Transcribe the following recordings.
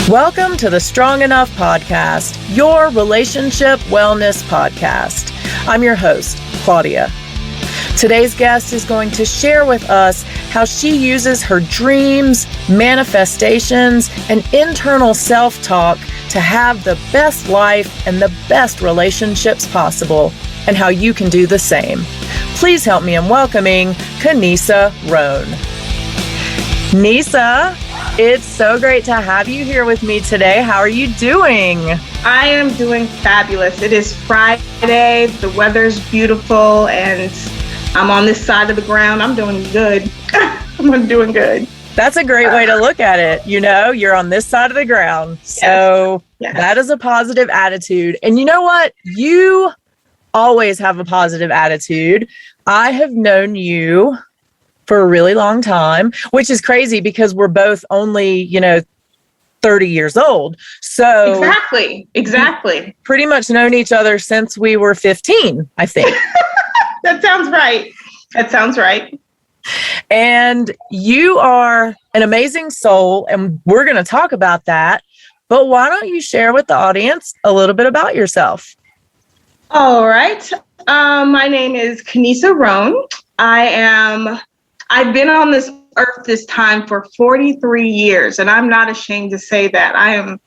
Welcome to the Strong Enough Podcast, your relationship wellness podcast. I'm your host, Claudia. Today's guest is going to share with us how she uses her dreams, manifestations, and internal self-talk to have the best life and the best relationships possible, and how you can do the same. Please help me in welcoming Konisa Rhone. Nisa, it's so great to have you here with me today. How are you doing? I am doing fabulous. It is Friday, the weather's beautiful, and I'm on this side of the ground. I'm doing good. I'm doing good. That's a great way to look at it. You know, you're on this side of the ground. So yes. That is a positive attitude. And you know what? You always have a positive attitude. I have known you for a really long time, which is crazy because we're both only, 30 years old. So Exactly. Pretty much known each other since we were 15, I think. That sounds right. And you are an amazing soul, and we're going to talk about that. But why don't you share with the audience a little bit about yourself? All right. My name is Konisa Rhone. I've been on this earth this time for 43 years, and I'm not ashamed to say that. I am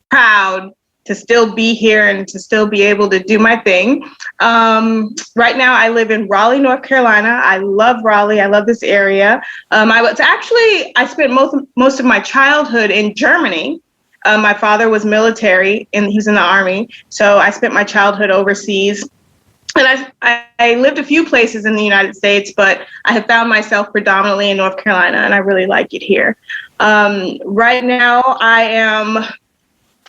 proud to still be here and to still be able to do my thing. Right now, I live in Raleigh, North Carolina. I love Raleigh. I love this area. I spent most of my childhood in Germany. My father was military, and he was in the Army, so I spent my childhood overseas. And I lived a few places in the United States, but I have found myself predominantly in North Carolina, and I really like it here. Right now, I am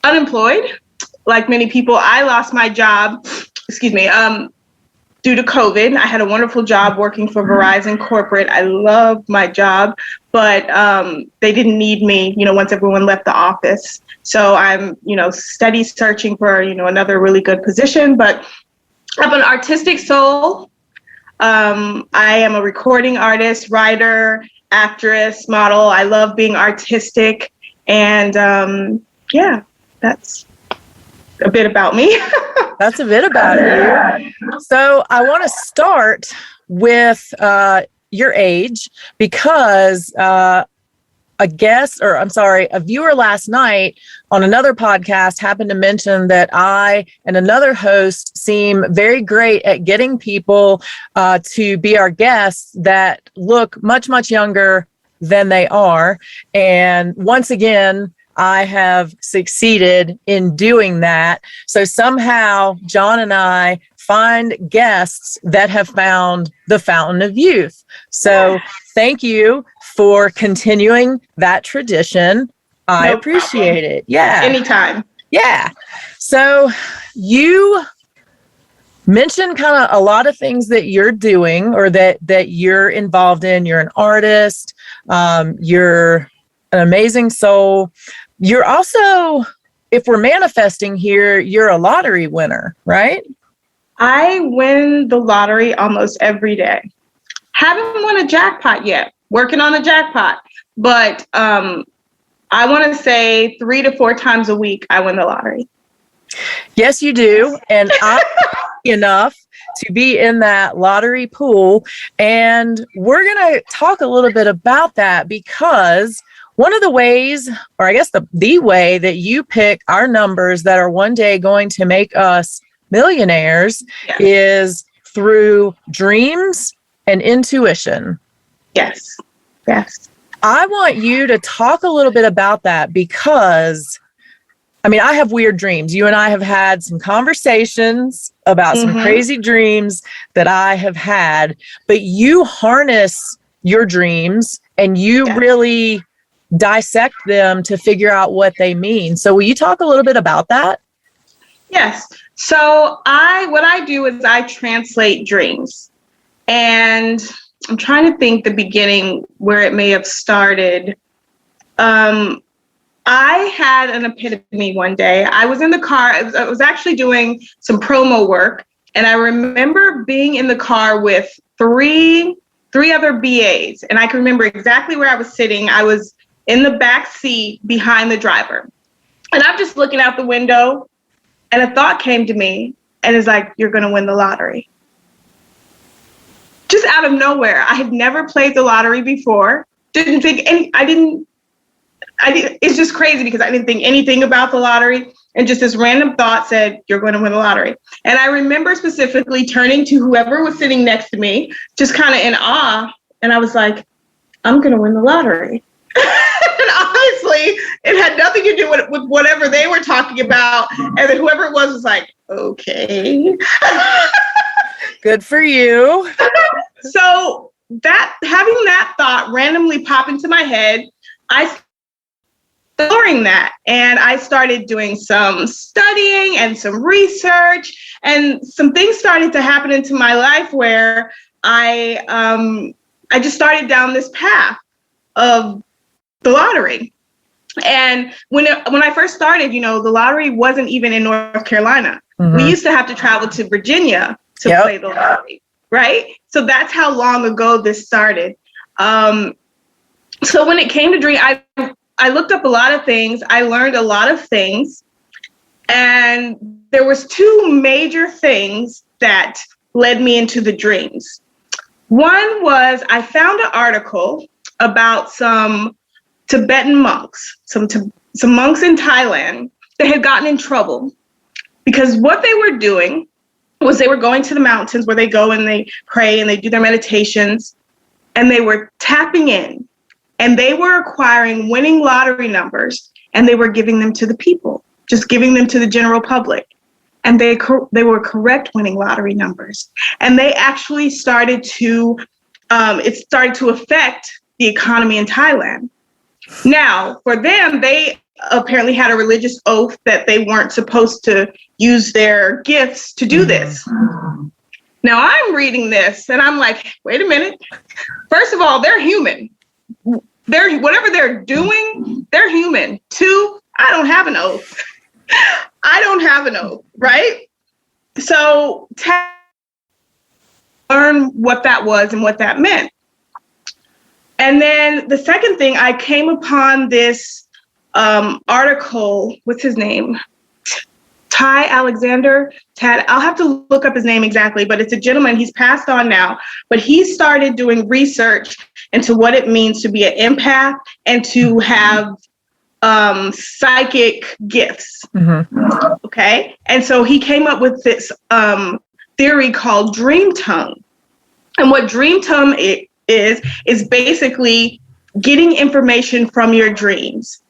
unemployed. Like many people, I lost my job, due to COVID. I had a wonderful job working for Verizon Corporate. I loved my job, but they didn't need me, once everyone left the office. So I'm, steady searching for, another really good position, but I'm an artistic soul. I am a recording artist, writer, actress, model. I love being artistic. And that's a bit about me. That's a bit about you. So I want to start with your age because a viewer last night on another podcast happened to mention that I and another host seem very great at getting people to be our guests that look much, much younger than they are. And once again, I have succeeded in doing that. So somehow John and I find guests that have found the fountain of youth. So thank you for continuing that tradition. I appreciate it. Yeah. Anytime. Yeah. So you mentioned kind of a lot of things that you're doing or that you're involved in. You're an artist. You're an amazing soul. You're also, if we're manifesting here, you're a lottery winner, right? I win the lottery almost every day. Haven't won a jackpot yet. Working on a jackpot. But I want to say 3 to 4 times a week I win the lottery. Yes, you do. And I'm lucky enough to be in that lottery pool. And we're going to talk a little bit about that because one of the ways, or I guess the way that you pick our numbers that are one day going to make us millionaires is through dreams and intuition. Yes. I want you to talk a little bit about that because, I have weird dreams. You and I have had some conversations about some crazy dreams that I have had, but you harness your dreams and you really dissect them to figure out what they mean. So will you talk a little bit about that? Yes. So what I do is I translate dreams, and I'm trying to think the beginning where it may have started. I had an epiphany one day. I was in the car. I was actually doing some promo work, and I remember being in the car with three other BAs, and I can remember exactly where I was sitting. I was in the back seat behind the driver. And I'm just looking out the window, and a thought came to me, and it's like, you're going to win the lottery. Just out of nowhere. I had never played the lottery before. Didn't think any, I didn't, it's just crazy because I didn't think anything about the lottery. And just this random thought said, you're going to win the lottery. And I remember specifically turning to whoever was sitting next to me, just kind of in awe. And I was like, I'm going to win the lottery. And honestly, it had nothing to do with whatever they were talking about. And then whoever it was like, okay. Good for you. So that having that thought randomly pop into my head, I started exploring that, and I started doing some studying and some research, and some things started to happen into my life where I just started down this path of the lottery. And when I first started, the lottery wasn't even in North Carolina. Mm-hmm. We used to have to travel to Virginia to play the lottery, right? So that's how long ago this started. So when it came to dream, I looked up a lot of things. I learned a lot of things. And there was two major things that led me into the dreams. One was I found an article about some Tibetan monks, some monks in Thailand that had gotten in trouble because what they were doing was they were going to the mountains where they go and they pray and they do their meditations, and they were tapping in, and they were acquiring winning lottery numbers, and they were giving them to the people, just giving them to the general public. And they were correct winning lottery numbers. And they actually started to, it started to affect the economy in Thailand. Now, for them, they apparently had a religious oath that they weren't supposed to use their gifts to do this. Now, I'm reading this and I'm like, wait a minute. First of all, they're human. Whatever they're doing, they're human. Two, I don't have an oath. I don't have an oath, right? So learn what that was and what that meant. And then the second thing, I came upon this article, what's his name? Tad, I'll have to look up his name exactly, but it's a gentleman, he's passed on now, but he started doing research into what it means to be an empath and to have psychic gifts. Mm-hmm. Okay. And so he came up with this theory called dream tongue. And what dream tongue is basically getting information from your dreams,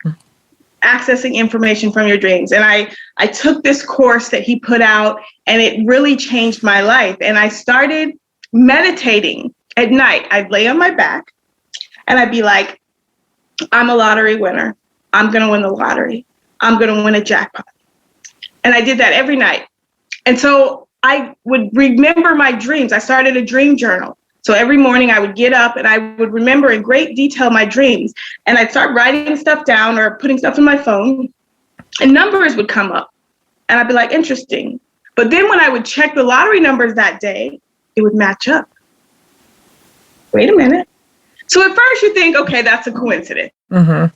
accessing information from your dreams. And I took this course that he put out, and it really changed my life. And I started meditating at night. I'd lay on my back and I'd be like, I'm a lottery winner. I'm going to win the lottery. I'm going to win a jackpot. And I did that every night. And so I would remember my dreams. I started a dream journal. So every morning I would get up and I would remember in great detail my dreams. And I'd start writing stuff down or putting stuff in my phone, and numbers would come up. And I'd be like, interesting. But then when I would check the lottery numbers that day, it would match up. Wait a minute. So at first you think, okay, that's a coincidence. Mm-hmm.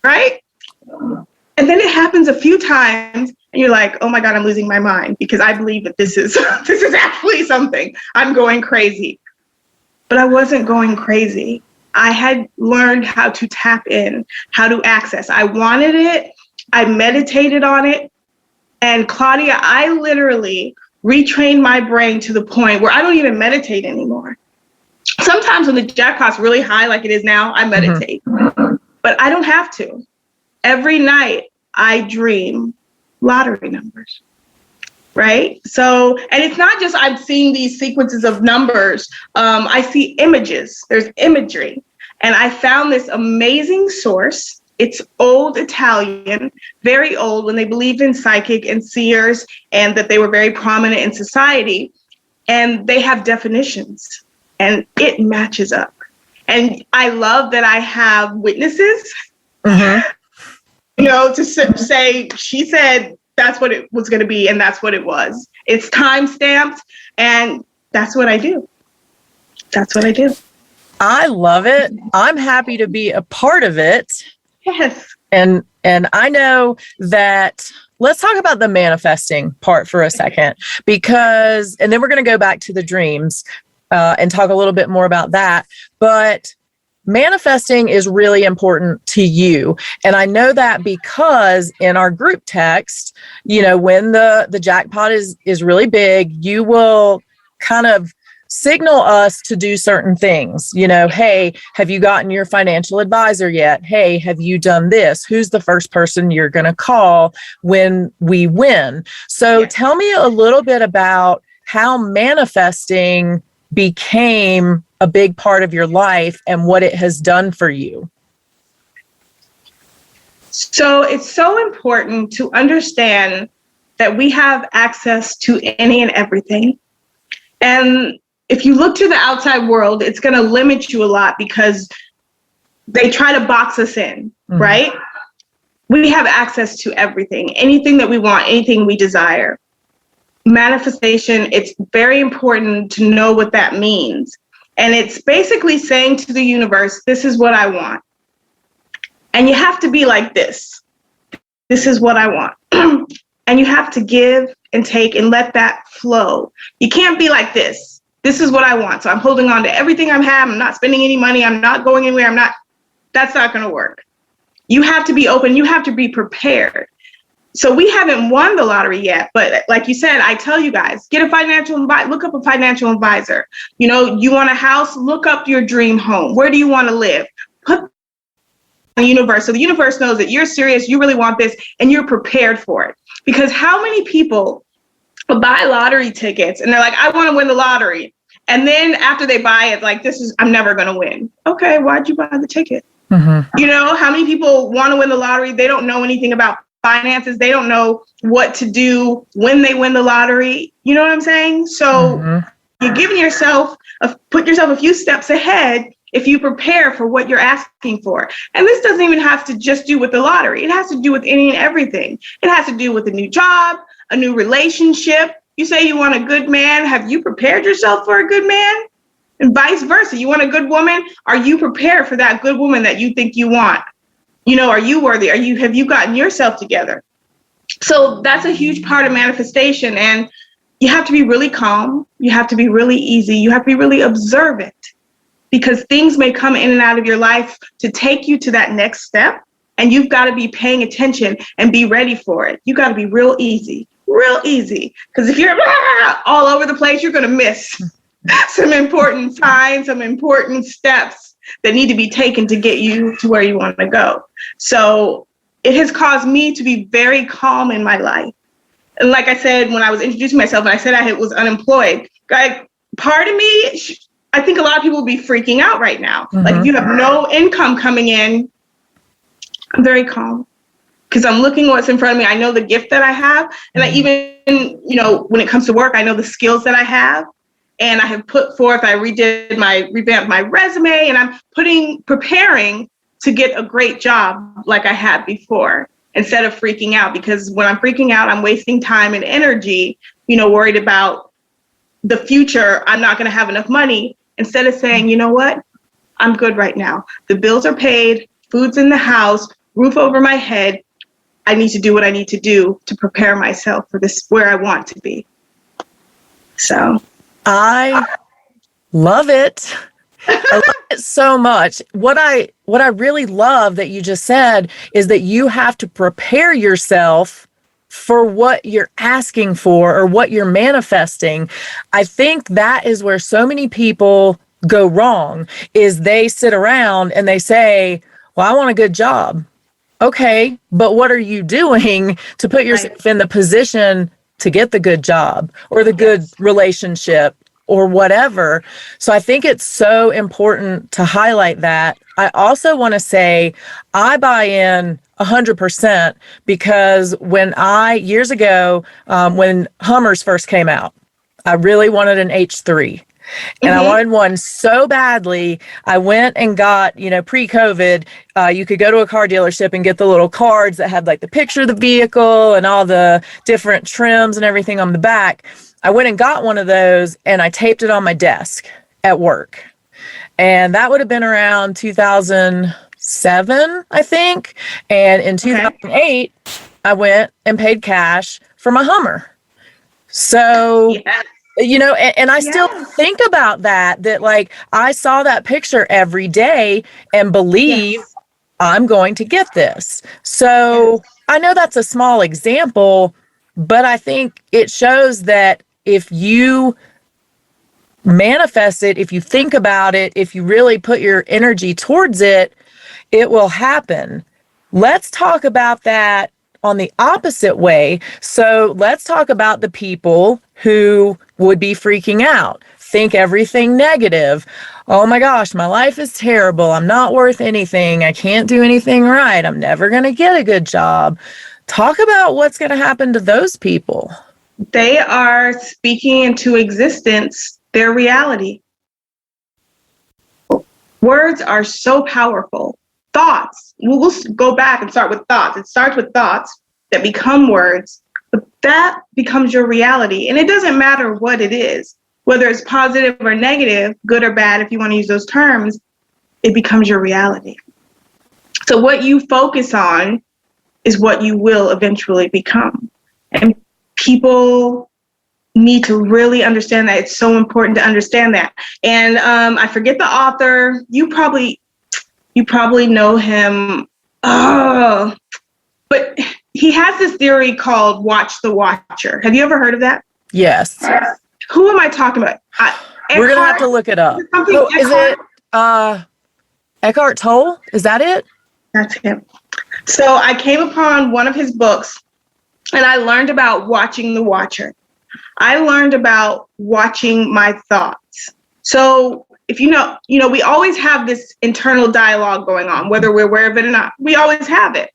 Right? And then it happens a few times and you're like, oh my God, I'm losing my mind because I believe that this is actually something. I'm going crazy. But I wasn't going crazy. I had learned how to tap in, how to access. I wanted it. I meditated on it. And Claudia, I literally retrained my brain to the point where I don't even meditate anymore. Sometimes when the jackpot's really high, like it is now, I meditate. Mm-hmm. But I don't have to. Every night I dream lottery numbers, right? So, and it's not just I'm seeing these sequences of numbers. I see images. There's imagery. And I found this amazing source. It's old Italian, very old, when they believed in psychic and seers and that they were very prominent in society. And they have definitions and it matches up. And I love that I have witnesses. Mm-hmm. To say, she said that's what it was going to be, and that's what it was. It's time stamped, and that's what I do. That's what I do. I love it. I'm happy to be a part of it. Yes. And I know that let's talk about the manifesting part for a second, because, and then we're going to go back to the dreams and talk a little bit more about that. But manifesting is really important to you. And I know that because in our group text, when the jackpot is really big, you will kind of signal us to do certain things. Hey, have you gotten your financial advisor yet? Hey, have you done this? Who's the first person you're going to call when we win? So tell me a little bit about how manifesting became a big part of your life and what it has done for you. So it's so important to understand that we have access to any and everything. And if you look to the outside world, it's going to limit you a lot because they try to box us in, right? We have access to everything, anything that we want, anything we desire. Manifestation, it's very important to know what that means. And it's basically saying to the universe, this is what I want. And you have to be like this. This is what I want. And you have to give and take and let that flow. You can't be like this. This is what I want. So I'm holding on to everything I have. I'm not spending any money. I'm not going anywhere. That's not going to work. You have to be open. You have to be prepared. So we haven't won the lottery yet. But like you said, I tell you guys, get a look up a financial advisor. You want a house, look up your dream home. Where do you want to live? Put the universe. So the universe knows that you're serious. You really want this and you're prepared for it. Because how many people buy lottery tickets and they're like, I want to win the lottery. And then after they buy it, like, I'm never going to win. Okay, why'd you buy the ticket? How many people want to win the lottery? They don't know anything about finances. They don't know what to do when they win the lottery. You know what I'm saying? So you're giving yourself, put yourself a few steps ahead if you prepare for what you're asking for. And this doesn't even have to just do with the lottery. It has to do with any and everything. It has to do with a new job, a new relationship. You say you want a good man. Have you prepared yourself for a good man? And vice versa. You want a good woman. Are you prepared for that good woman that you think you want? Are you worthy? Have you gotten yourself together? So that's a huge part of manifestation. And you have to be really calm. You have to be really easy. You have to be really observant because things may come in and out of your life to take you to that next step. And you've got to be paying attention and be ready for it. You got to be real easy. Because if you're all over the place, you're going to miss some important signs, some important steps that need to be taken to get you to where you want to go. So it has caused me to be very calm in my life. And like I said, when I was introducing myself and I said I was unemployed, part of me, I think a lot of people will be freaking out right now. Like if you have no income coming in, I'm very calm. Because I'm looking what's in front of me. I know the gift that I have. And I even, when it comes to work, I know the skills that I have. And I have put forth, I revamped my resume, and I'm preparing to get a great job like I had before, instead of freaking out. Because when I'm freaking out, I'm wasting time and energy, worried about the future. I'm not going to have enough money. Instead of saying, you know what? I'm good right now. The bills are paid, food's in the house, roof over my head. I need to do what I need to do to prepare myself for this, where I want to be. So I love it. I love it so much. What I really love that you just said is that you have to prepare yourself for what you're asking for or what you're manifesting. I think that is where so many people go wrong, is they sit around and they say, well, I want a good job. Okay, but what are you doing to put yourself in the position to get the good job or the good relationship or whatever? So I think it's so important to highlight that. I also want to say I buy in 100% because years ago, when Hummers first came out, I really wanted an H3. And I wanted one so badly. I went and got, pre-COVID, you could go to a car dealership and get the little cards that had like the picture of the vehicle and all the different trims and everything on the back. I went and got one of those and I taped it on my desk at work. And that would have been around 2006. 2007, I think. And in 2008, I went and paid cash for my Hummer. So, and I still think about that like I saw that picture every day and believe I'm going to get this. So I know that's a small example, but I think it shows that if you manifest it, if you think about it, if you really put your energy towards it, it will happen. Let's talk about that on the opposite way. So let's talk about the people who would be freaking out, think everything negative. Oh my gosh, my life is terrible. I'm not worth anything. I can't do anything right. I'm never going to get a good job. Talk about what's going to happen to those people. They are speaking into existence their reality. Words are so powerful. Thoughts, we'll go back and start with thoughts. It starts with thoughts that become words, but that becomes your reality. And it doesn't matter what it is, whether it's positive or negative, good or bad, if you want to use those terms, it becomes your reality. So what you focus on is what you will eventually become. And people need to really understand that. It's so important to understand that. And I forget the author. You probably know him. Oh, but he has this theory called Watch the Watcher. Have you ever heard of that? Yes. Who am I talking about? We're going to have to look it up. Is it Eckhart Tolle? Is that it? That's him. So I came upon one of his books and I learned about watching the watcher. I learned about watching my thoughts. So if you know, we always have this internal dialogue going on, whether we're aware of it or not. We always have it.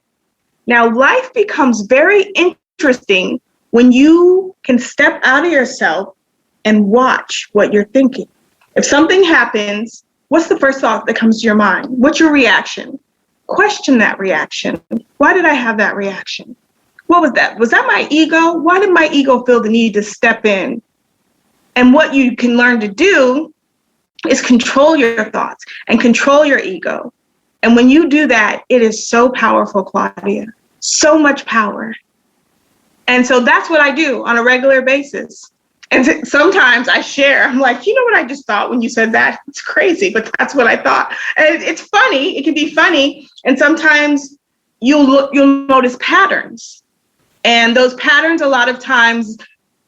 Now, life becomes very interesting when you can step out of yourself and watch what you're thinking. If something happens, what's the first thought that comes to your mind? What's your reaction? Question that reaction. Why did I have that reaction? What was that? Was that my ego? Why did my ego feel the need to step in? And what you can learn to do is control your thoughts and control your ego. And when you do that, it is so powerful, Claudia. So much power. And so that's what I do on a regular basis. And sometimes I share, I'm like, you know what I just thought when you said that? It's crazy, but that's what I thought. And it's funny. It can be funny. And sometimes you'll notice patterns. And those patterns, a lot of times,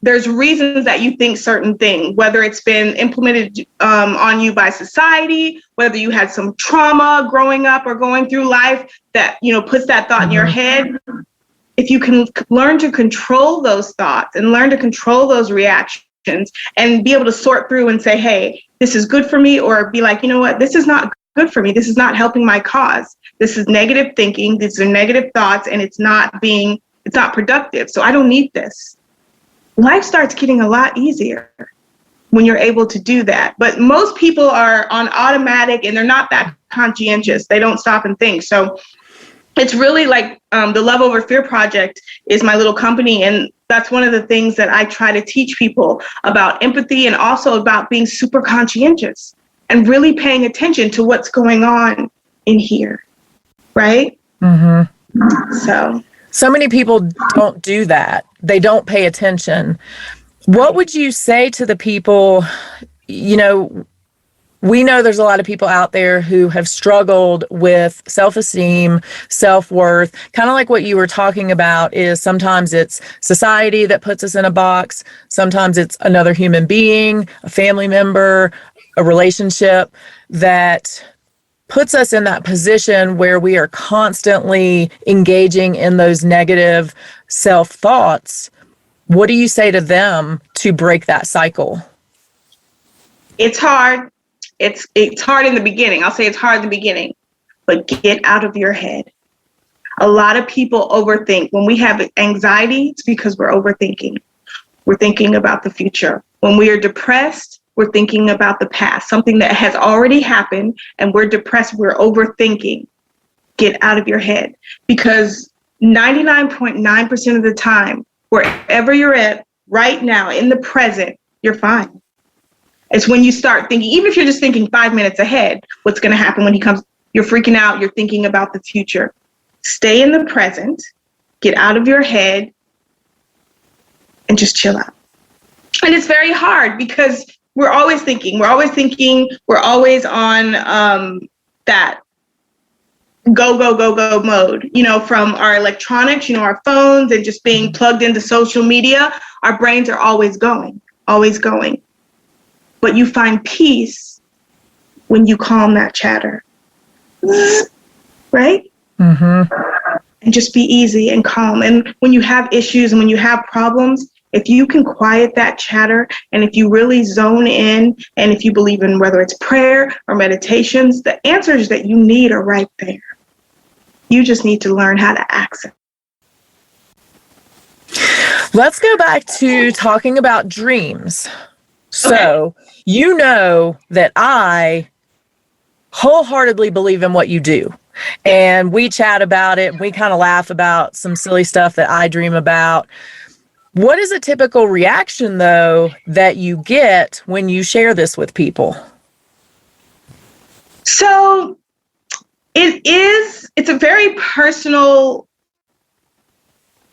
there's reasons that you think certain things, whether it's been implemented on you by society, whether you had some trauma growing up or going through life that, puts that thought in your head. If you can learn to control those thoughts and learn to control those reactions and be able to sort through and say, hey, this is good for me, or be like, you know what, this is not good for me. This is not helping my cause. This is negative thinking. These are negative thoughts, and it's not productive. So I don't need this. Life starts getting a lot easier when you're able to do that. But most people are on automatic and they're not that conscientious. They don't stop and think. So it's really like the Love Over Fear Project is my little company. And that's one of the things that I try to teach people about empathy and also about being super conscientious and really paying attention to what's going on in here. Right? Mm-hmm. So many people don't do that. They don't pay attention. What would you say to the people, we know there's a lot of people out there who have struggled with self-esteem, self-worth, kind of like what you were talking about is sometimes it's society that puts us in a box. Sometimes it's another human being, a family member, a relationship that puts us in that position where we are constantly engaging in those negative self-thoughts. What do you say to them to break that cycle? It's hard. It's hard in the beginning. I'll say it's hard in the beginning, but get out of your head. A lot of people overthink. When we have anxiety, it's because we're overthinking. We're thinking about the future. When we are depressed, we're thinking about the past, something that has already happened, and we're depressed, we're overthinking. Get out of your head, because 99.9% of the time, wherever you're at right now, in the present, you're fine. It's when you start thinking, even if you're just thinking 5 minutes ahead, what's going to happen when he comes You're freaking out. You're thinking about the future. Stay in the present, get out of your head, and just chill out. And it's very hard because we're always thinking, we're always on that go mode, from our electronics, our phones, and just being plugged into social media. Our brains are always going. But you find peace when you calm that chatter, right? Mm-hmm. And just be easy and calm. And when you have issues and when you have problems, if you can quiet that chatter, and if you really zone in, and if you believe in whether it's prayer or meditations, the answers that you need are right there. You just need to learn how to access. Let's go back to talking about dreams. So, you know that I wholeheartedly believe in what you do. And we chat about it. We kind of laugh about some silly stuff that I dream about. What is a typical reaction, though, that you get when you share this with people? So it's a very personal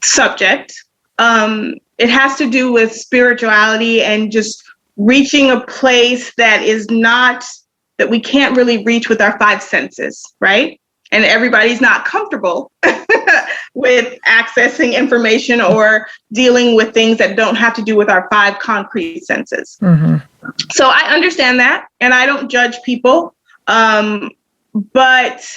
subject. It has to do with spirituality and just reaching a place that we can't really reach with our five senses, right? And everybody's not comfortable with accessing information or dealing with things that don't have to do with our five concrete senses. Mm-hmm. So I understand that, and I don't judge people. But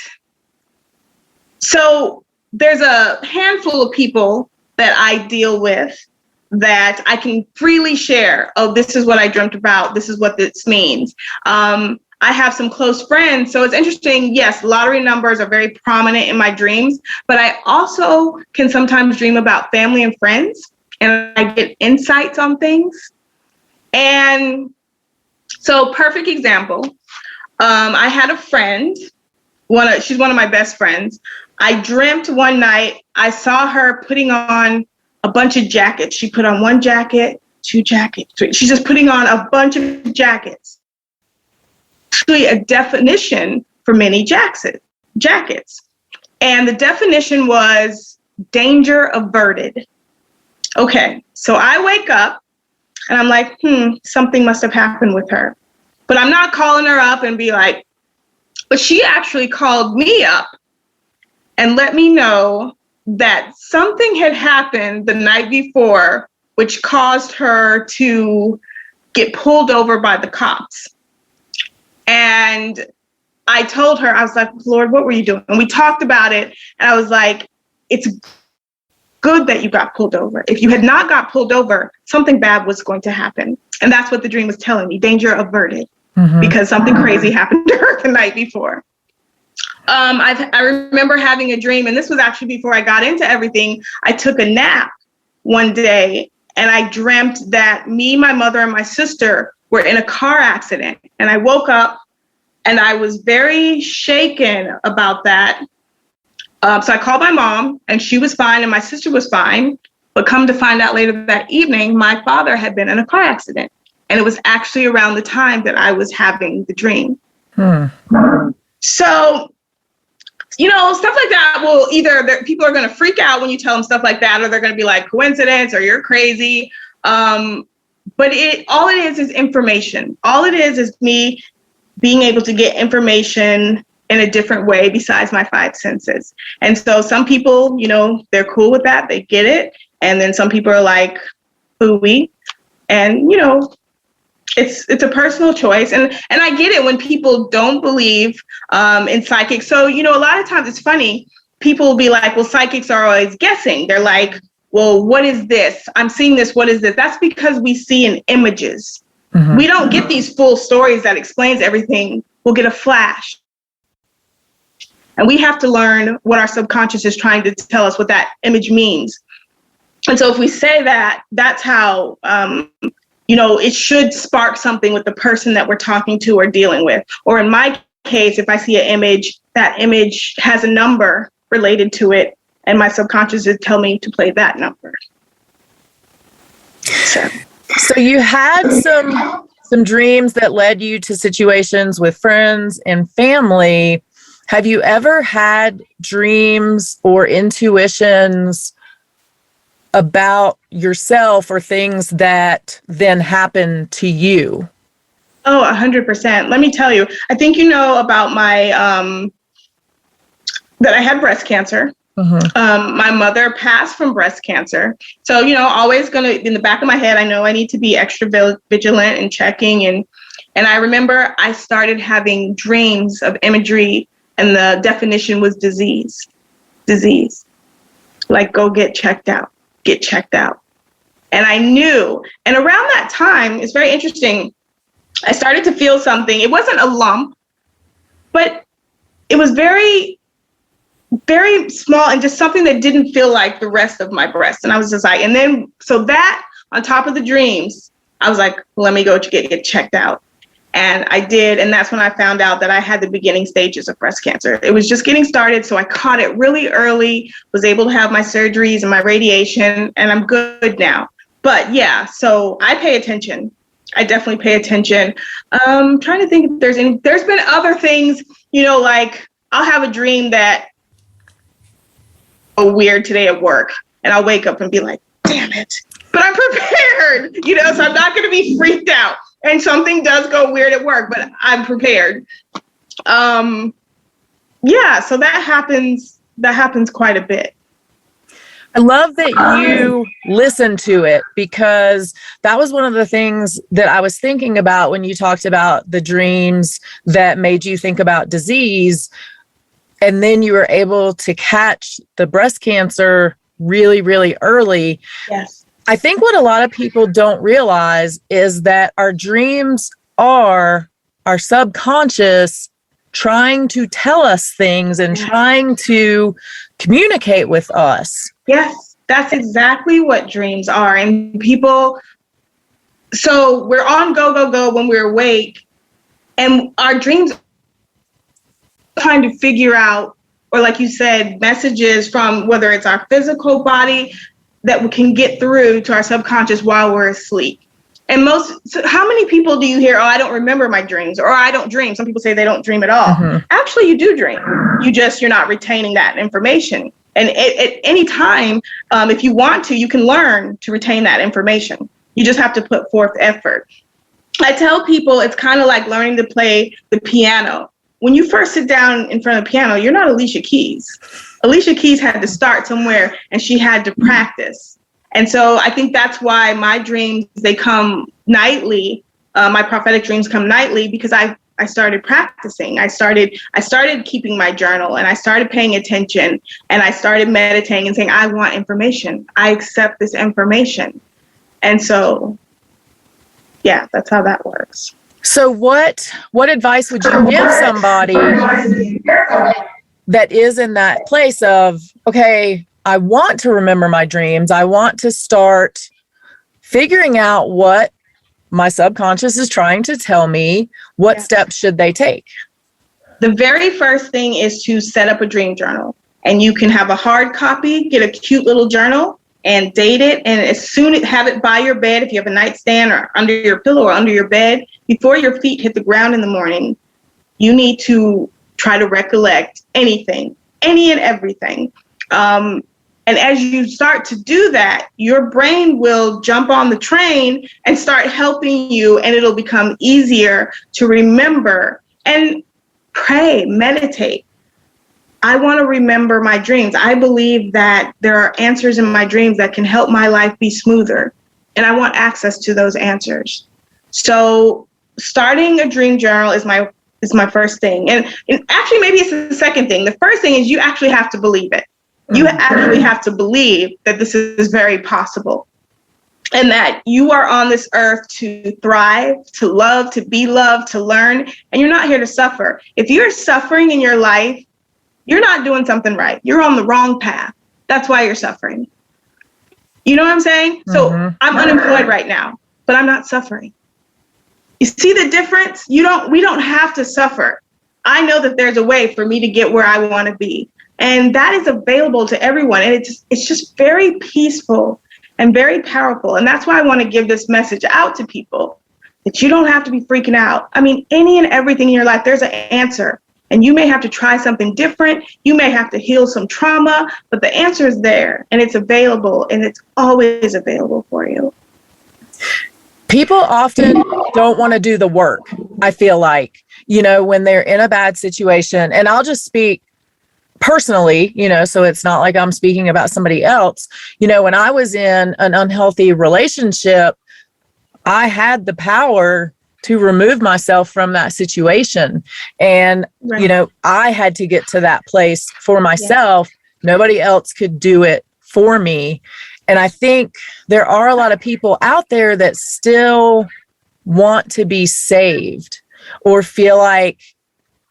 so there's a handful of people that I deal with that I can freely share. Oh, this is what I dreamt about. This is what this means. I have some close friends. So it's interesting. Yes, lottery numbers are very prominent in my dreams, but I also can sometimes dream about family and friends, and I get insights on things. And so perfect example. I had a friend, she's one of my best friends. I dreamt one night, I saw her putting on a bunch of jackets. She put on one jacket, two jackets, three. She's just putting on a bunch of jackets. Actually, a definition for many jackets. And the definition was danger averted. Okay, so I wake up and I'm like, something must have happened with her. But I'm not calling her up and be like, but she actually called me up and let me know that something had happened the night before, which caused her to get pulled over by the cops. And I told her, I was like, Lord, what were you doing? And we talked about it. And I was like, it's good that you got pulled over. If you had not got pulled over, something bad was going to happen. And that's what the dream was telling me, danger averted, because something crazy happened to her the night before. I remember having a dream, and this was actually before I got into everything. I took a nap one day, and I dreamt that me, my mother, and my sister were in a car accident. And I woke up, and I was very shaken about that. So I called my mom, and she was fine, and my sister was fine. But come to find out later that evening, my father had been in a car accident. And it was actually around the time that I was having the dream. So, stuff like that will either, people are going to freak out when you tell them stuff like that, or they're going to be like, coincidence, or you're crazy. But all it is information. All it is me being able to get information in a different way besides my five senses. And so some people, they're cool with that. They get it. And then some people are like, hooey. And, it's a personal choice. And I get it when people don't believe in psychics. So, a lot of times it's funny. People will be like, well, psychics are always guessing. They're like, well, what is this? I'm seeing this. What is this? That's because we see in images. We don't get these full stories that explains everything. We'll get a flash. And we have to learn what our subconscious is trying to tell us, what that image means. And so if we say that, that's how, it should spark something with the person that we're talking to or dealing with. Or in my case, if I see an image, that image has a number related to it, and my subconscious is telling me to play that number. So you had some dreams that led you to situations with friends and family. Have you ever had dreams or intuitions about yourself or things that then happen to you? Oh, 100%. Let me tell you, I think you know about my, that I had breast cancer. My mother passed from breast cancer. So, always in the back of my head, I know I need to be extra vigilant and checking. And I remember I started having dreams of imagery, and the definition was disease. Like, go get checked out. And I knew, and around that time, it's very interesting, I started to feel something. It wasn't a lump, but it was very, very small and just something that didn't feel like the rest of my breast. And I was just like, and then, so that on top of the dreams, I was like, let me go get checked out. And I did. And that's when I found out that I had the beginning stages of breast cancer. It was just getting started. So I caught it really early, was able to have my surgeries and my radiation, and I'm good now. But yeah, so I pay attention. I definitely pay attention. Trying to think if there's been other things, like I'll have a dream that weird today at work, and I'll wake up and be like, damn it. But I'm prepared, so I'm not going to be freaked out. And something does go weird at work, but I'm prepared. Yeah, so that happens quite a bit. I love that you listen to it, because that was one of the things that I was thinking about when you talked about the dreams that made you think about disease. And then you were able to catch the breast cancer really, really early. Yes. I think what a lot of people don't realize is that our dreams are our subconscious trying to tell us things and trying to communicate with us. Yes, that's exactly what dreams are. And people, so we're on go when we're awake, and our dreams trying to figure out, or like you said, messages from whether it's our physical body that we can get through to our subconscious while we're asleep. And how many people do you hear, oh, I don't remember my dreams, or I don't dream? Some people say they don't dream at all. Mm-hmm. Actually, you do dream. You're not retaining that information. And at any time, if you want to, you can learn to retain that information. You just have to put forth effort. I tell people it's kind of like learning to play the piano. When you first sit down in front of the piano, you're not Alicia Keys. Alicia Keys had to start somewhere, and she had to practice. And so I think that's why my dreams, they come nightly. My prophetic dreams come nightly, because I started practicing. I started keeping my journal, and I started paying attention, and I started meditating and saying, I want information. I accept this information. And so, yeah, that's how that works. So what advice would you give somebody that is in that place of, okay, I want to remember my dreams. I want to start figuring out what my subconscious is trying to tell me. What steps should they take? The very first thing is to set up a dream journal. And you can have a hard copy, get a cute little journal and date it. And as soon as have it by your bed, if you have a nightstand or under your pillow or under your bed, before your feet hit the ground in the morning, you need to try to recollect anything, any and everything. And as you start to do that, your brain will jump on the train and start helping you, and it'll become easier to remember. And pray, meditate. I want to remember my dreams. I believe that there are answers in my dreams that can help my life be smoother, and I want access to those answers. So starting a dream journal is my first thing. And actually, maybe it's the second thing. The first thing is you actually have to believe it. You actually have to believe that this is very possible, and that you are on this earth to thrive, to love, to be loved, to learn, and you're not here to suffer. If you're suffering in your life, you're not doing something right. You're on the wrong path. That's why you're suffering. You know what I'm saying? So I'm unemployed right now, but I'm not suffering. You see the difference? We don't have to suffer. I know that there's a way for me to get where I want to be. And that is available to everyone. And it's just very peaceful and very powerful. And that's why I want to give this message out to people, that you don't have to be freaking out. I mean, any and everything in your life, there's an answer. And you may have to try something different. You may have to heal some trauma, but the answer is there and it's available, and it's always available for you. People often don't want to do the work, I feel like, when they're in a bad situation. And I'll just speak personally, so it's not like I'm speaking about somebody else. When I was in an unhealthy relationship, I had the power to remove myself from that situation. And, Right. I had to get to that place for myself. Yeah. Nobody else could do it for me. And I think there are a lot of people out there that still want to be saved or feel like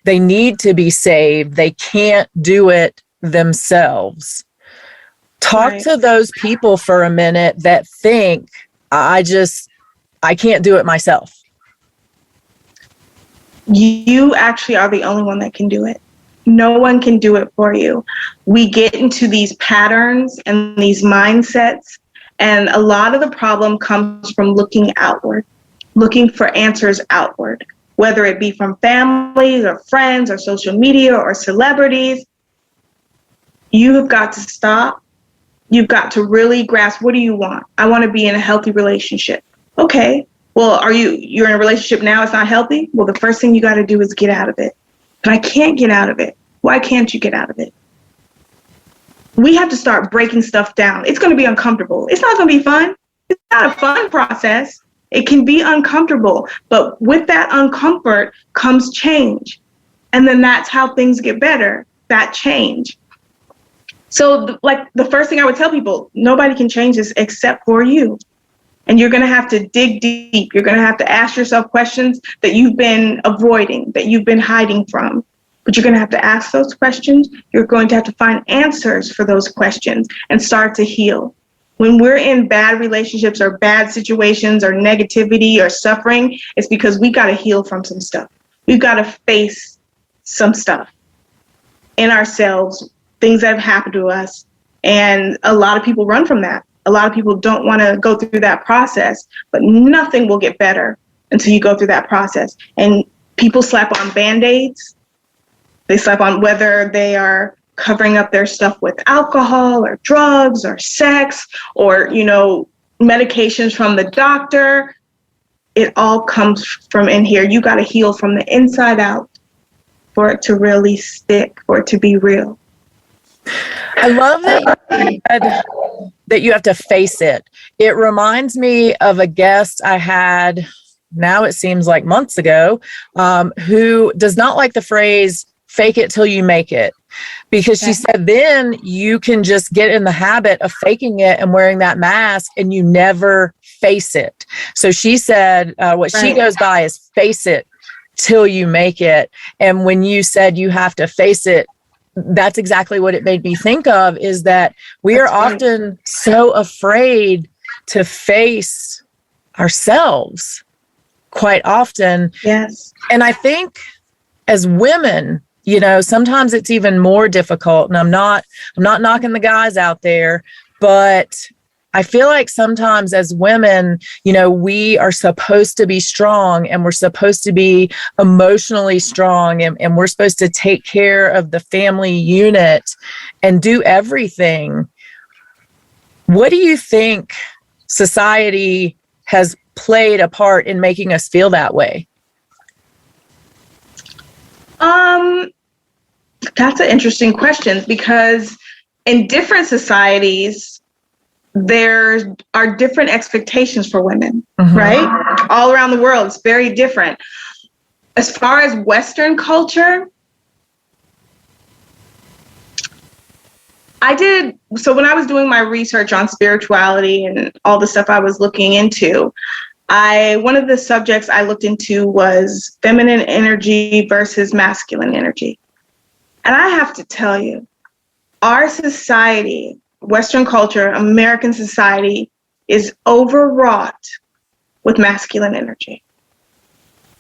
they need to be saved. They can't do it themselves. Talk to those people for a minute that think, I can't do it myself. You actually are the only one that can do it. No one can do it for you. We get into these patterns and these mindsets, and a lot of the problem comes from looking outward, looking for answers outward, whether it be from families or friends or social media or celebrities. You have got to stop. You've got to really grasp, what do you want? I want to be in a healthy relationship. Okay. Well, you're in a relationship now, it's not healthy? Well, the first thing you got to do is get out of it. But I can't get out of it. Why can't you get out of it? We have to start breaking stuff down. It's going to be uncomfortable. It's not going to be fun. It's not a fun process. It can be uncomfortable, but with that uncomfort comes change. And then that's how things get better, that change. So the first thing I would tell people, nobody can change this except for you. And you're going to have to dig deep. You're going to have to ask yourself questions that you've been avoiding, that you've been hiding from. But you're going to have to ask those questions. You're going to have to find answers for those questions and start to heal. When we're in bad relationships or bad situations or negativity or suffering, it's because we got to heal from some stuff. We've got to face some stuff in ourselves, things that have happened to us. And a lot of people run from that. A lot of people don't want to go through that process, but nothing will get better until you go through that process. And people slap on Band-Aids. They slap on, whether they are covering up their stuff with alcohol or drugs or sex or, medications from the doctor. It all comes from in here. You got to heal from the inside out for it to really stick, for it to be real. I love that you said that you have to face it. It reminds me of a guest I had, now it seems like months ago, who does not like the phrase, fake it till you make it. Because she said, then you can just get in the habit of faking it and wearing that mask and you never face it. So she said, what she goes by is face it till you make it. And when you said you have to face it, that's exactly what it made me think of, is that we are often so afraid to face ourselves quite often. Yes. And I think as women, sometimes it's even more difficult. And I'm not knocking the guys out there, but I feel like sometimes as women, we are supposed to be strong and we're supposed to be emotionally strong and we're supposed to take care of the family unit and do everything. What do you think society has played a part in making us feel that way? That's an interesting question, because in different societies, there are different expectations for women, right? All around the world, it's very different. As far as Western culture, so when I was doing my research on spirituality and all the stuff I was looking into, one of the subjects I looked into was feminine energy versus masculine energy. And I have to tell you, our society, Western culture, American society, is overwrought with masculine energy.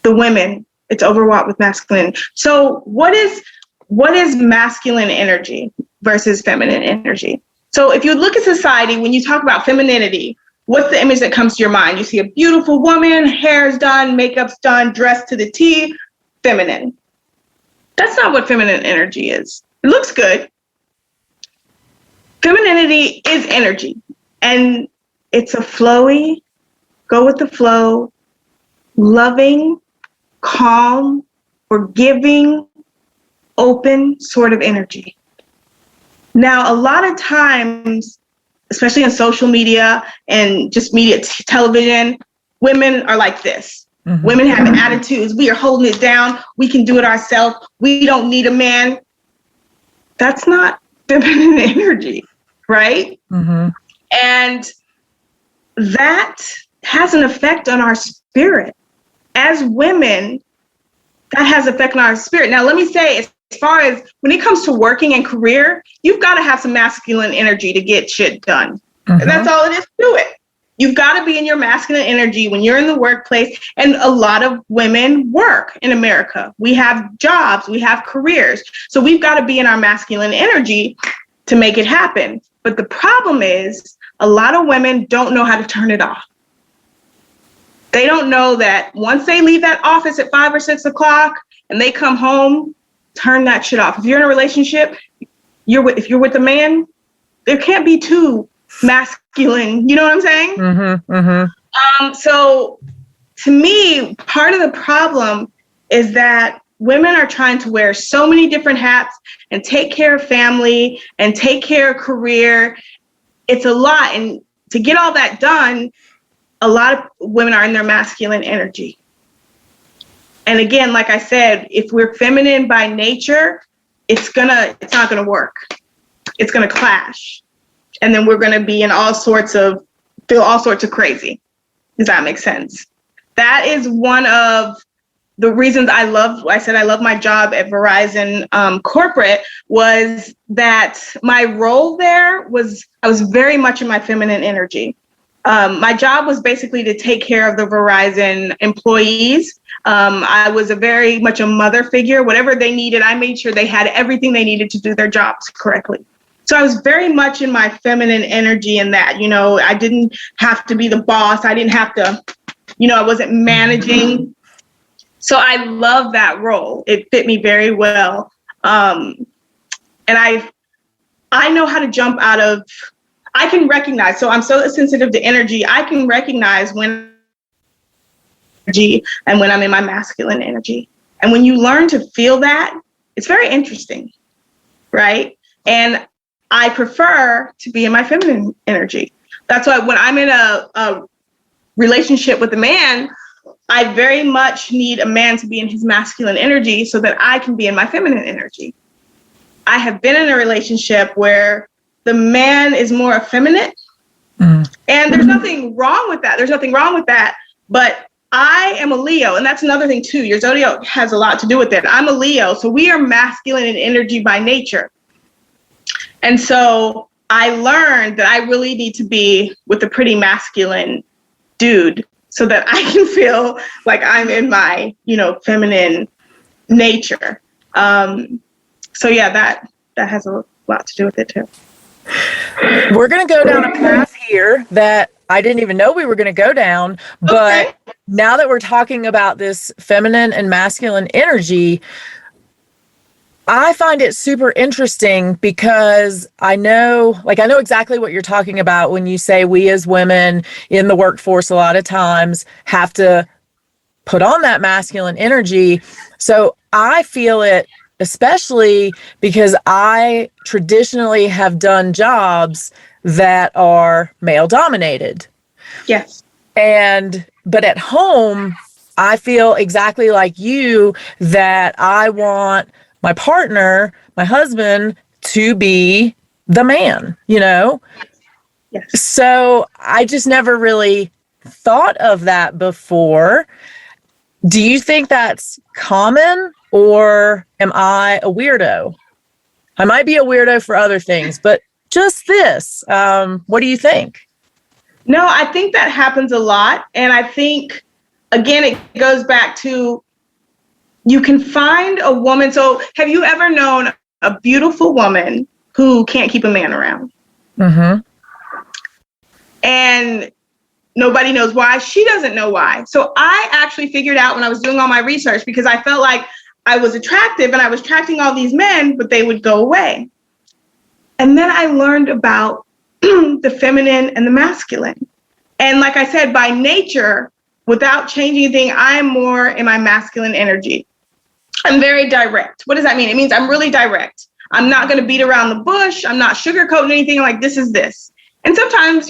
The women, it's overwrought with masculine. So what is masculine energy versus feminine energy? So if you look at society, when you talk about femininity, what's the image that comes to your mind? You see a beautiful woman, hair's done, makeup's done, dressed to the T, feminine. That's not what feminine energy is. It looks good. Femininity is energy, and it's a flowy, go with the flow, loving, calm, forgiving, open sort of energy. Now, a lot of times, especially on social media and just media, television, women are like this. Mm-hmm. Women have attitudes. We are holding it down. We can do it ourselves. We don't need a man. That's not feminine energy, right? Mm-hmm. And that has an effect on our spirit. As women, that has an effect on our spirit. Now, let me say, as far as when it comes to working and career, you've got to have some masculine energy to get shit done. Mm-hmm. That's all it is to it. You've got to be in your masculine energy when you're in the workplace. And a lot of women work in America. We have jobs, we have careers. So we've got to be in our masculine energy to make it happen. But the problem is a lot of women don't know how to turn it off. They don't know that once they leave that office at 5 or 6 o'clock and they come home, turn that shit off. If you're in a relationship, if you're with a man, there can't be two masculine, you know what I'm saying? Mm-hmm, mm-hmm. So to me, part of the problem is that women are trying to wear so many different hats and take care of family and take care of career. It's a lot. And to get all that done, a lot of women are in their masculine energy. And again, like I said, if we're feminine by nature, it's not gonna work. It's gonna clash. And then we're gonna be in feel all sorts of crazy. Does that make sense? That is one of the reasons I love my job at Verizon corporate, was that my role there I was very much in my feminine energy. My job was basically to take care of the Verizon employees. I was very much a mother figure. Whatever they needed, I made sure they had everything they needed to do their jobs correctly. So I was very much in my feminine energy in that, I didn't have to be the boss. I didn't have to, I wasn't managing. So I love that role. It fit me very well. And I know how to jump out of, I can recognize, so I'm so sensitive to energy, I can recognize when energy and when I'm in my masculine energy. And when you learn to feel that, it's very interesting, right? And I prefer to be in my feminine energy. That's why when I'm in a relationship with a man, I very much need a man to be in his masculine energy so that I can be in my feminine energy. I have been in a relationship where the man is more effeminate, and there's nothing wrong with that. But I am a Leo, and that's another thing too. Your zodiac has a lot to do with it. I'm a Leo, so we are masculine in energy by nature. And so I learned that I really need to be with a pretty masculine dude so that I can feel like I'm in my, feminine nature. So yeah, that has a lot to do with it too. We're going to go down a path here that I didn't even know we were going to go down. But okay. Now that we're talking about this feminine and masculine energy, I find it super interesting because I know exactly what you're talking about when you say we as women in the workforce a lot of times have to put on that masculine energy. So I feel it, especially because I traditionally have done jobs that are male dominated. Yes. But at home, I feel exactly like you that I want my partner, my husband, to be the man, Yes. So I just never really thought of that before. Do you think that's common, or am I a weirdo? I might be a weirdo for other things, but just this. What do you think? No, I think that happens a lot. And I think, again, it goes back to, you can find a woman. So have you ever known a beautiful woman who can't keep a man around? Mm-hmm. And nobody knows why. She doesn't know why. So I actually figured out when I was doing all my research, because I felt like I was attractive and I was attracting all these men, but they would go away. And then I learned about the feminine and the masculine. And like I said, by nature, without changing anything, I'm more in my masculine energy. I'm very direct. What does that mean? It means I'm really direct. I'm not going to beat around the bush. I'm not sugarcoating anything, like this is this. And sometimes,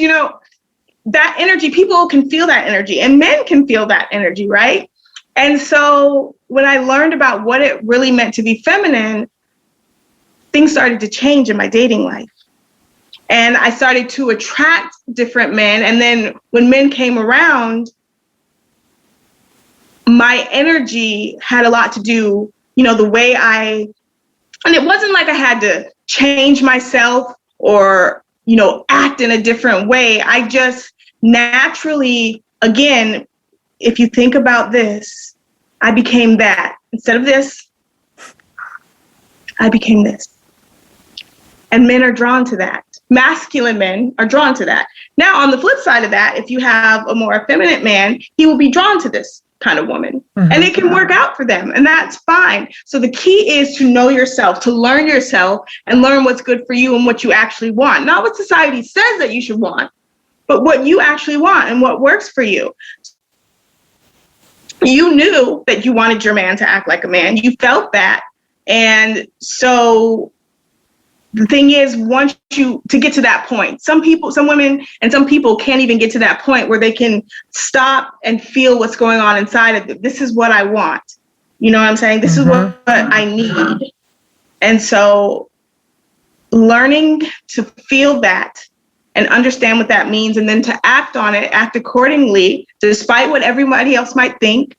that energy, people can feel that energy, and men can feel that energy, right? And so when I learned about what it really meant to be feminine, things started to change in my dating life. And I started to attract different men. And then when men came around, my energy had a lot to do, the way and it wasn't like I had to change myself or, act in a different way. I just naturally, again, if you think about this, I became that. Instead of this, I became this. And men are drawn to that. Masculine men are drawn to that. Now, on the flip side of that, if you have a more effeminate man, he will be drawn to this kind of woman. Mm-hmm. And it can work out for them, and that's fine. So the key is to know yourself, to learn yourself and learn what's good for you and what you actually want. Not what society says that you should want, but what you actually want and what works for you. You knew that you wanted your man to act like a man. You felt that. And so the thing is, to get to that point, some women and some people can't even get to that point where they can stop and feel what's going on inside of them. This is what I want. You know what I'm saying? This is what I need. And so learning to feel that and understand what that means, and then to act on it, act accordingly, despite what everybody else might think,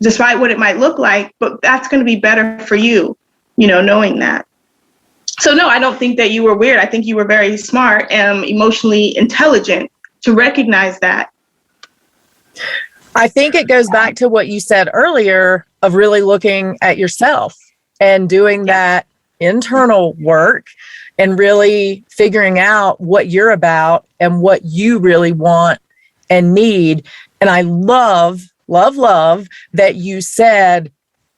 despite what it might look like, but that's going to be better for you, knowing that. So no, I don't think that you were weird. I think you were very smart and emotionally intelligent to recognize that. I think it goes back to what you said earlier of really looking at yourself and doing that internal work and really figuring out what you're about and what you really want and need. And I love that you said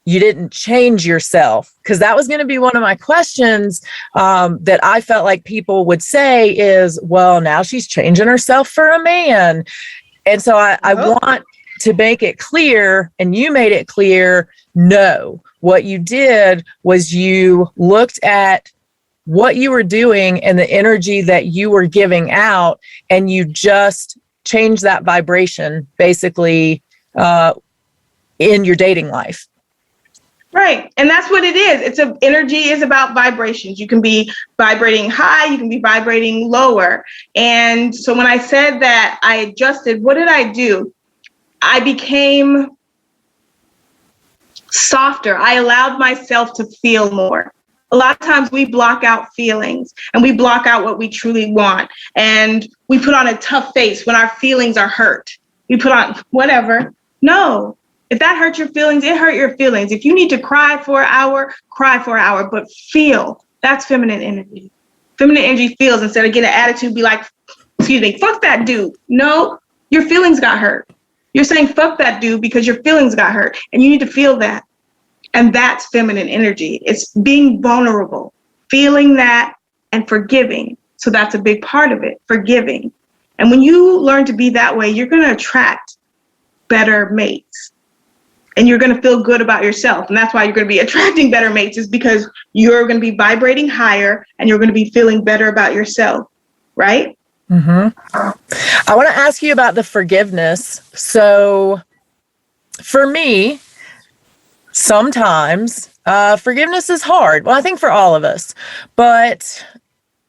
you didn't change yourself, because that was going to be one of my questions that I felt like people would say is, well, now she's changing herself for a man. And so I want to make it clear, and you made it clear, no, what you did was you looked at what you were doing and the energy that you were giving out, and you just changed that vibration basically in your dating life. Right. And that's what it is. Energy is about vibrations. You can be vibrating high, you can be vibrating lower. And so when I said that I adjusted, what did I do? I became softer. I allowed myself to feel more. A lot of times we block out feelings and we block out what we truly want. And we put on a tough face when our feelings are hurt. We put on whatever. No. If that hurt your feelings, it hurt your feelings. If you need to cry for an hour, but feel. That's feminine energy. Feminine energy feels, instead of getting an attitude, be like, fuck that dude. No, your feelings got hurt. You're saying fuck that dude because your feelings got hurt, and you need to feel that. And that's feminine energy. It's being vulnerable, feeling that, and forgiving. So that's a big part of it, forgiving. And when you learn to be that way, you're going to attract better mates. And you're going to feel good about yourself. And that's why you're going to be attracting better mates, is because you're going to be vibrating higher and you're going to be feeling better about yourself. Right? Mm-hmm. I want to ask you about the forgiveness. So for me, sometimes forgiveness is hard. Well, I think for all of us. But,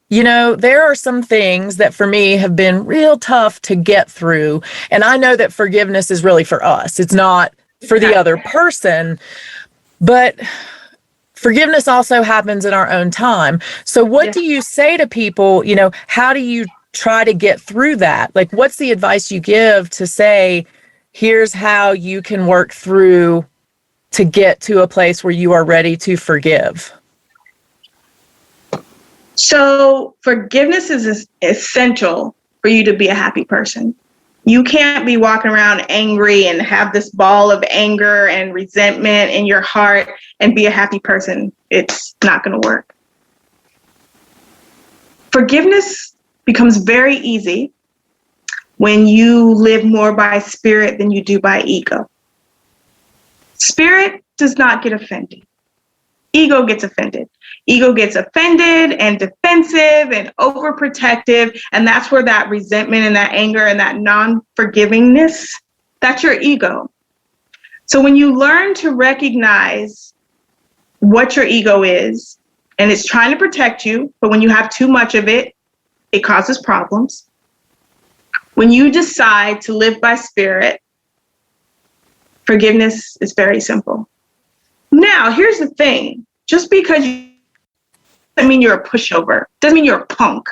there are some things that for me have been real tough to get through. And I know that forgiveness is really for us. It's not for the other person, but forgiveness also happens in our own time. So what do you say to people, how do you try to get through that? Like, what's the advice you give to say, here's how you can work through to get to a place where you are ready to forgive? So forgiveness is essential for you to be a happy person. You can't be walking around angry and have this ball of anger and resentment in your heart and be a happy person. It's not going to work. Forgiveness becomes very easy when you live more by spirit than you do by ego. Spirit does not get offended. Ego gets offended. Ego gets offended and defensive and overprotective. And that's where that resentment and that anger and that non-forgivingness, that's your ego. So when you learn to recognize what your ego is, and it's trying to protect you, but when you have too much of it, it causes problems. When you decide to live by spirit, forgiveness is very simple. Now, here's the thing. Just because you doesn't mean you're a pushover, doesn't mean you're a punk.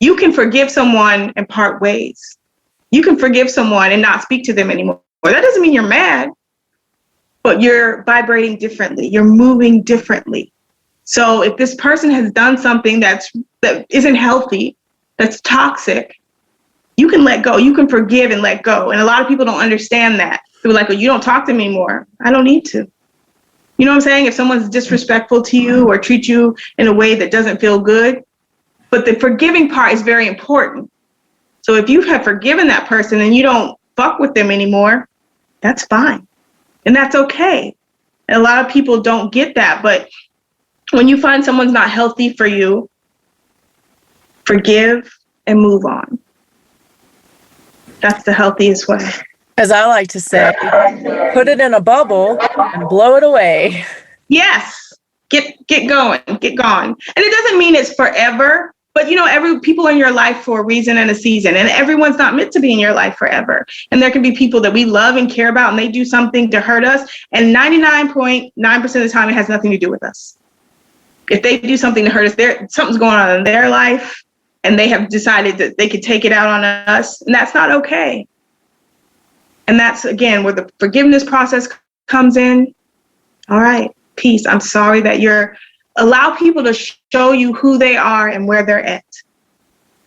You can forgive someone and part ways. You can forgive someone and not speak to them anymore. That doesn't mean you're mad, but you're vibrating differently. You're moving differently. So if this person has done something that isn't healthy, that's toxic, you can let go. You can forgive and let go. And a lot of people don't understand that. They're like, well, you don't talk to me anymore. I don't need to. You know what I'm saying? If someone's disrespectful to you or treat you in a way that doesn't feel good, but the forgiving part is very important. So if you have forgiven that person and you don't fuck with them anymore, that's fine. And that's okay. And a lot of people don't get that. But when you find someone's not healthy for you, forgive and move on. That's the healthiest way. As I like to say, put it in a bubble and blow it away. Yes. Get going. Get gone. And it doesn't mean it's forever, but every people in your life for a reason and a season, and everyone's not meant to be in your life forever. And there can be people that we love and care about, and they do something to hurt us. And 99.9% of the time, it has nothing to do with us. If they do something to hurt us, something's going on in their life, and they have decided that they could take it out on us, and that's not okay. And that's, again, where the forgiveness process comes in. All right, peace. I'm sorry that allow people to show you who they are and where they're at.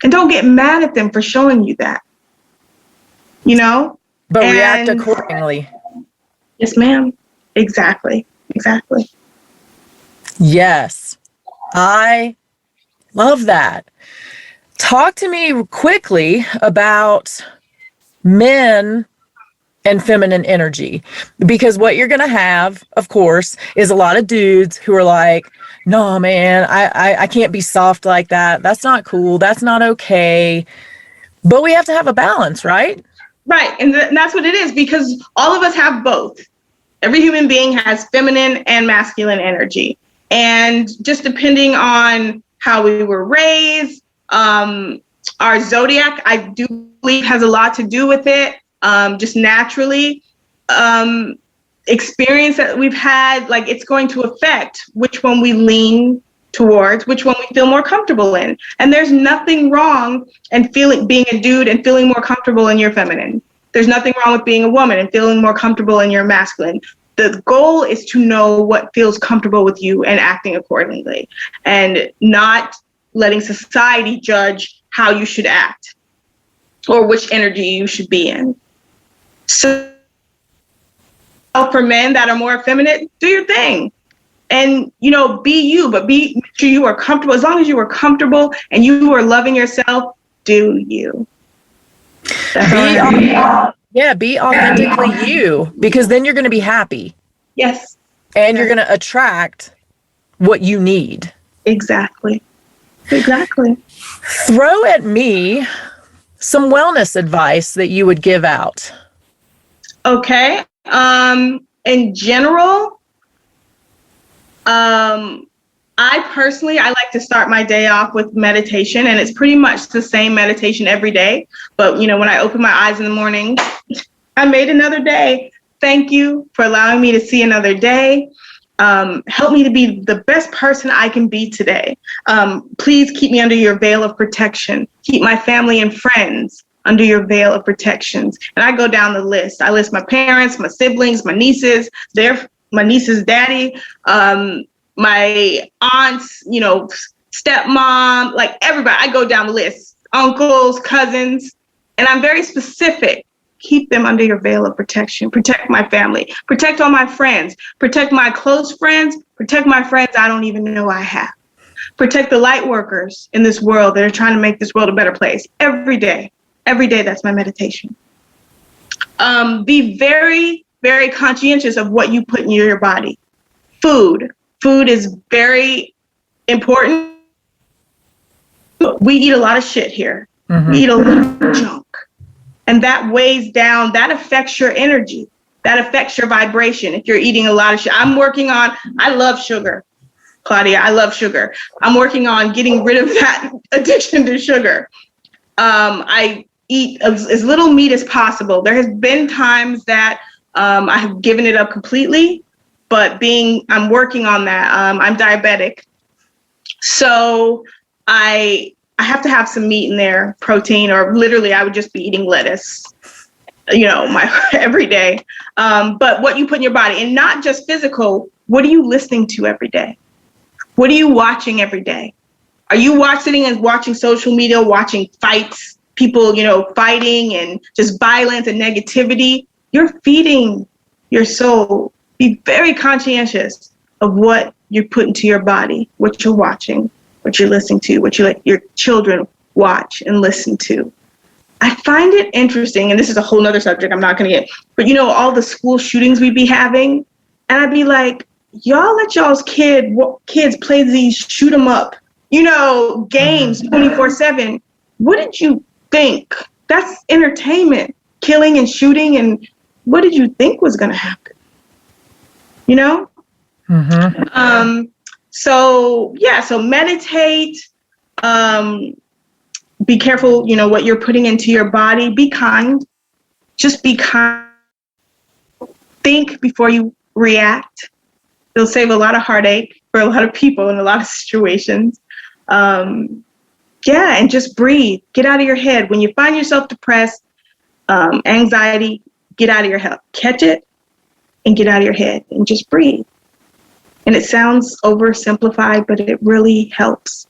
And don't get mad at them for showing you that. But react accordingly. Yes, ma'am. Exactly. Yes. I love that. Talk to me quickly about men and feminine energy, because what you're going to have, of course, is a lot of dudes who are like, no, man, I can't be soft like that. That's not cool. That's not okay. But we have to have a balance, right? Right. And that's what it is, because all of us have both. Every human being has feminine and masculine energy. And just depending on how we were raised, our zodiac, I do believe, has a lot to do with it. Just naturally, experience that we've had, like, it's going to affect which one we lean towards, which one we feel more comfortable in. And there's nothing wrong in being a dude and feeling more comfortable in your feminine. There's nothing wrong with being a woman and feeling more comfortable in your masculine. The goal is to know what feels comfortable with you and acting accordingly, and not letting society judge how you should act or which energy you should be in. So for men that are more effeminate, do your thing and, be you, but make sure you are comfortable. As long as you are comfortable and you are loving yourself, do you. Be authentically you, because then you're going to be happy. Yes. And you're going to attract what you need. Exactly. Throw at me some wellness advice that you would give out. Okay. In general, I like to start my day off with meditation, and it's pretty much the same meditation every day. But, when I open my eyes in the morning, I made another day. Thank you for allowing me to see another day. Help me to be the best person I can be today. Please keep me under your veil of protection. Keep my family and friends under your veil of protections. And I go down the list. I list my parents, my siblings, my nieces, my niece's daddy, my aunts, stepmom, like everybody. I go down the list, uncles, cousins, And I'm very specific. Keep them under your veil of protection. Protect my family. Protect all my friends. Protect my close friends. Protect my friends I don't even know I have. Protect the light workers in this world that are trying to make this world a better place. Every day. Every day, that's my meditation. Be very, very conscientious of what you put in your body. Food. Food is very important. We eat a lot of shit here. We eat a lot of junk. And that weighs down, that affects your energy. That affects your vibration if you're eating a lot of shit. I love sugar, Claudia. I love sugar. I'm working on getting rid of that addiction to sugar. I eat as little meat as possible. There has been times that I have given it up completely, but I'm working on that. I'm diabetic. So I have to have some meat in there, protein, or literally I would just be eating lettuce, every day. But what you put in your body, and not just physical, what are you listening to every day? What are you watching every day? Are you sitting and watching social media, watching fights, people, fighting and just violence and negativity? You're feeding your soul. Be very conscientious of what you put into your body, what you're watching, what you're listening to, what you let your children watch and listen to. I find it interesting, and this is a whole nother subject I'm not going to get, but all the school shootings we be having, and I'd be like, y'all let y'all's kids play these shoot 'em up, games 24/7. What did you think? That's entertainment, killing and shooting, and what did you think was going to happen? So meditate, be careful, what you're putting into your body. Be kind. Just be kind. Think before you react. It'll save a lot of heartache for a lot of people in a lot of situations. And just breathe. Get out of your head. When you find yourself depressed, anxiety, get out of your head. Catch it and get out of your head and just breathe. And it sounds oversimplified, but it really helps.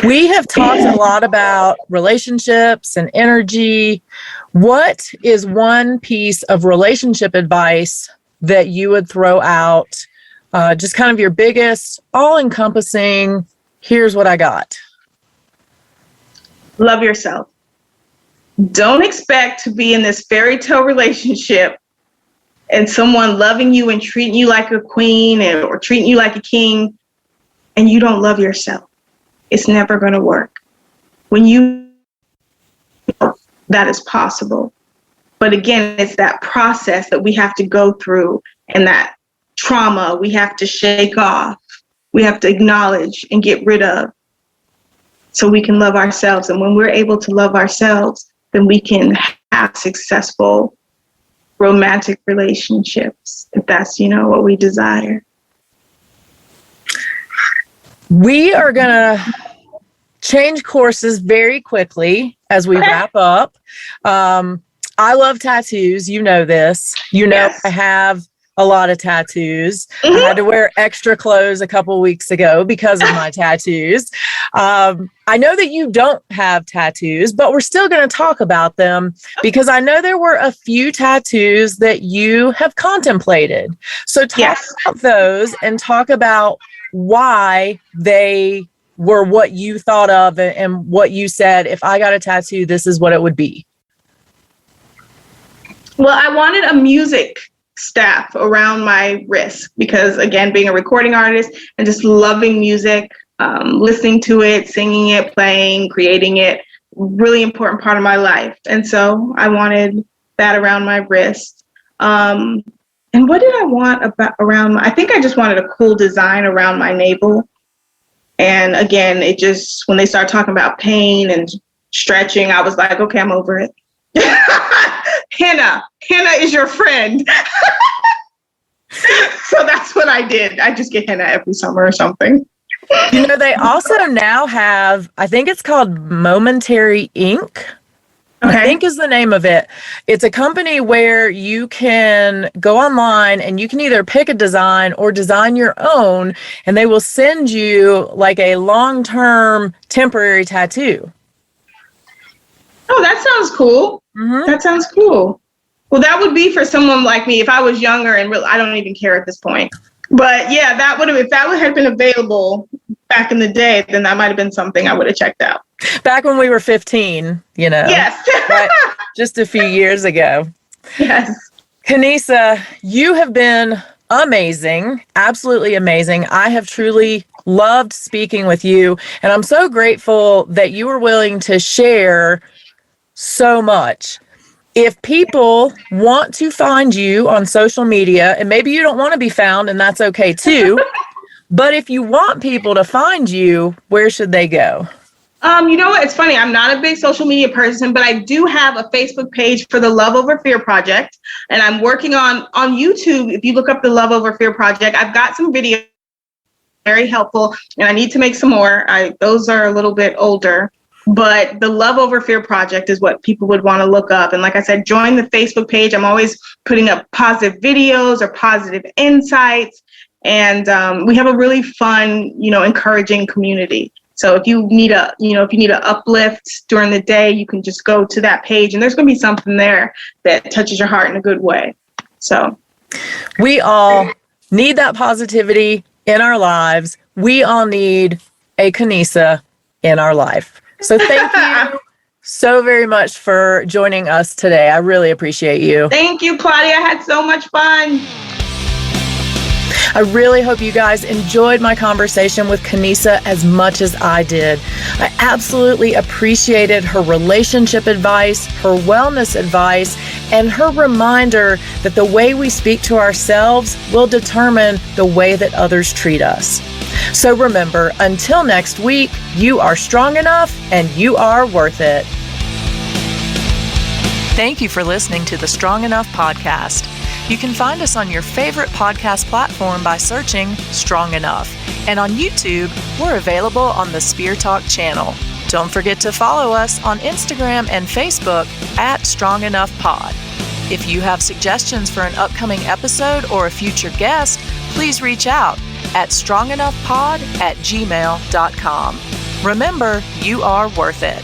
We have talked a lot about relationships and energy. What is one piece of relationship advice that you would throw out? Just kind of your biggest, all-encompassing, here's what I got. Love yourself. Don't expect to be in this fairy tale relationship and someone loving you and treating you like a queen or treating you like a king, and you don't love yourself. It's never going to work. When you know that is possible. But again, it's that process that we have to go through, and that trauma we have to shake off. We have to acknowledge and get rid of so we can love ourselves. And when we're able to love ourselves, then we can have successful romantic relationships, if that's, what we desire. We are going to change courses very quickly as we wrap up. I love tattoos. You know this. Yes. I have a lot of tattoos. I had to wear extra clothes a couple weeks ago because of my tattoos. I know that you don't have tattoos, but we're still going to talk about them because I know there were a few tattoos that you have contemplated. So talk about those and talk about why they were what you thought of and what you said, if I got a tattoo, this is what it would be. Well, I wanted a music staff around my wrist because, again, being a recording artist and just loving music, listening to it, singing it, playing, creating it, really important part of my life. And so I wanted that around my wrist. And what did I want I think I just wanted a cool design around my navel. And again, when they started talking about pain and stretching, I was like, okay, I'm over it. Henna is your friend. So that's what I did. I just get henna every summer or something. They also now have, I think it's called Momentary Ink. Okay. I think is the name of it. It's a company where you can go online and you can either pick a design or design your own, and they will send you like a long-term temporary tattoo. Oh, that sounds cool. Mm-hmm. That sounds cool. Well, that would be for someone like me if I was younger and I don't even care at this point. But yeah, if that had been available back in the day, then that might have been something I would have checked out. Back when we were 15, Yes. right? Just a few years ago. Yes. Konisa, you have been amazing, absolutely amazing. I have truly loved speaking with you, and I'm so grateful that you were willing to share so much. If people want to find you on social media, and maybe you don't want to be found, and that's okay too, but if you want people to find you, where should they go? You know what? It's funny. I'm not a big social media person, but I do have a Facebook page for the Love Over Fear Project. And I'm working on YouTube. If you look up the Love Over Fear Project, I've got some videos very helpful, and I need to make some more. Those are a little bit older, but the Love Over Fear Project is what people would want to look up. And like I said, join the Facebook page. I'm always putting up positive videos or positive insights. And we have a really fun, encouraging community. So if you need an uplift during the day, you can just go to that page, and there's going to be something there that touches your heart in a good way. So we all need that positivity in our lives. We all need a Konisa in our life. So thank you so very much for joining us today. I really appreciate you. Thank you, Claudia. I had so much fun. I really hope you guys enjoyed my conversation with Konisa as much as I did. I absolutely appreciated her relationship advice, her wellness advice, and her reminder that the way we speak to ourselves will determine the way that others treat us. So remember, until next week, you are strong enough and you are worth it. Thank you for listening to the Strong Enough podcast. You can find us on your favorite podcast platform by searching Strong Enough. And on YouTube, we're available on the Spear Talk channel. Don't forget to follow us on Instagram and Facebook at strongenoughpod. If you have suggestions for an upcoming episode or a future guest, please reach out at strongenoughpod@gmail.com. Remember, you are worth it.